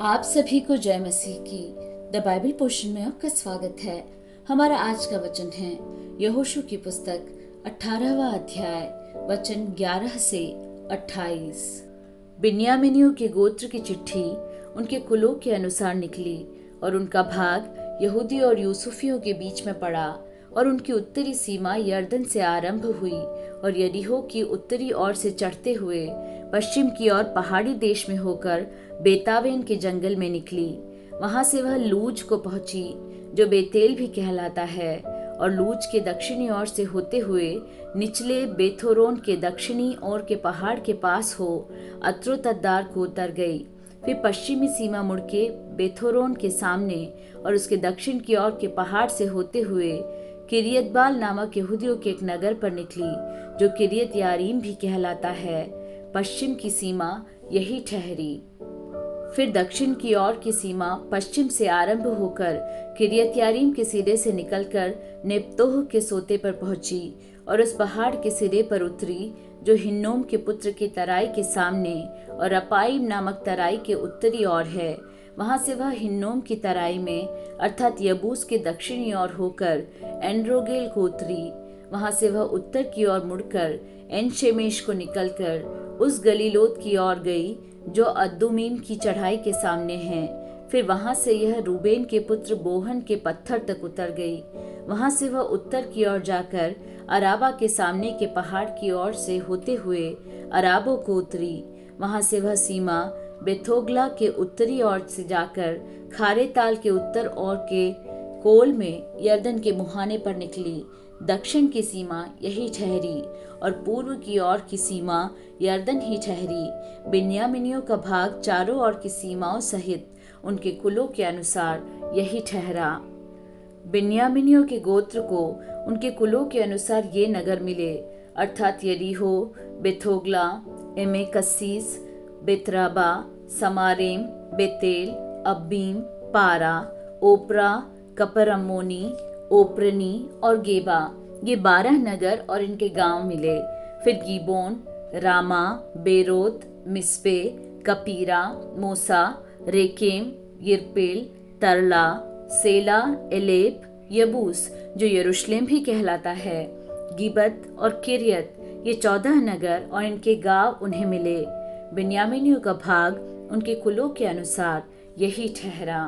आप सभी को जय मसीह की द बाइबल पोर्शन में आपका स्वागत है। हमारा आज का वचन है यहोशू की पुस्तक 18वां अध्याय वचन 11 से 28। बिन्यामीनियों के गोत्र की चिट्ठी उनके कुलों के अनुसार निकली और उनका भाग यहूदी और यूसुफियों के बीच में पड़ा और उनकी उत्तरी सीमा यरदन से आरंभ हुई और यरीहो की उत्तरी ओर से चढ़ते हुए पश्चिम की ओर पहाड़ी देश में होकर बेतावेन के जंगल में निकली। वहां से वह लूज को पहुंची जो बेतेल भी कहलाता है, और लूज के दक्षिणी ओर से होते हुए निचले बेथोरोन के दक्षिणी ओर के पहाड़ के पास हो अत्रोतद्दार को उतर गई। फिर पश्चिमी सीमा मुड़ के बेथोरोन के सामने और उसके दक्षिण की ओर के पहाड़ से होते हुए किरियतबाल नामक यहूदियों के एक नगर पर निकली जो किरियत यारीम भी कहलाता है। पश्चिम की सीमा यही ठहरी। फिर दक्षिण की ओर की सीमा पश्चिम से आरंभ होकर किरियत यारीम के सिरे से निकलकर नेप्तोह के सोते पर पहुंची और उस पहाड़ के सिरे पर उतरी जो हिन्नोम के पुत्र की तराई के सामने और अपाइम नामक तराई के उत्तरी ओर है। वहां से वह हिन्नोम की तराई में अर्थात यबूस के दक्षिणी ओर होकर एनरोगेल को उतरी। वहां से वह उत्तर की ओर मुड़कर एन शेमेश को निकलकर उस गलीलोत की ओर गई जो अद्दुमीम की चढ़ाई के सामने है। फिर वहां से यह रूबेन के पुत्र बोहन के पत्थर तक उतर गई। वहां से वह उत्तर की ओर जाकर अराबा के सामने के पहाड़ की ओर से होते हुए अराबो को उतरी। वहां से वह सीमा बेथोगला के उत्तरी ओर से जाकर खारे ताल के उत्तर ओर के कोल में यरदन के मुहाने पर निकली। दक्षिण की सीमा यही ठहरी और पूर्व की ओर की सीमा यरदन ही ठहरी। बिन्यामीनियों का भाग चारों ओर की सीमाओं सहित उनके कुलों के अनुसार यही ठहरा। बिन्यामीनियों के गोत्र को उनके कुलों के अनुसार ये नगर मिले, अर्थात यरीहो, बेथोगला, एमेकसीस, बेतराबा, समारेम, बेतेल, अब्बीम, पारा, ओपरा, कपरम्मोनी, ओप्रनी और गेबा, ये 12 नगर और इनके गांव मिले। फिर गिबोन, रामा, बेरोत, मिस्पे, कपीरा, मोसा, रेकेम, यिर्पेल, तरला, सेला, एलेप, यबूस जो यरूशलेम भी कहलाता है, गिबत और किरियत, ये 14 नगर और इनके गांव उन्हें मिले। बिन्यामीनियों का भाग उनके कुलों के अनुसार यही ठहरा।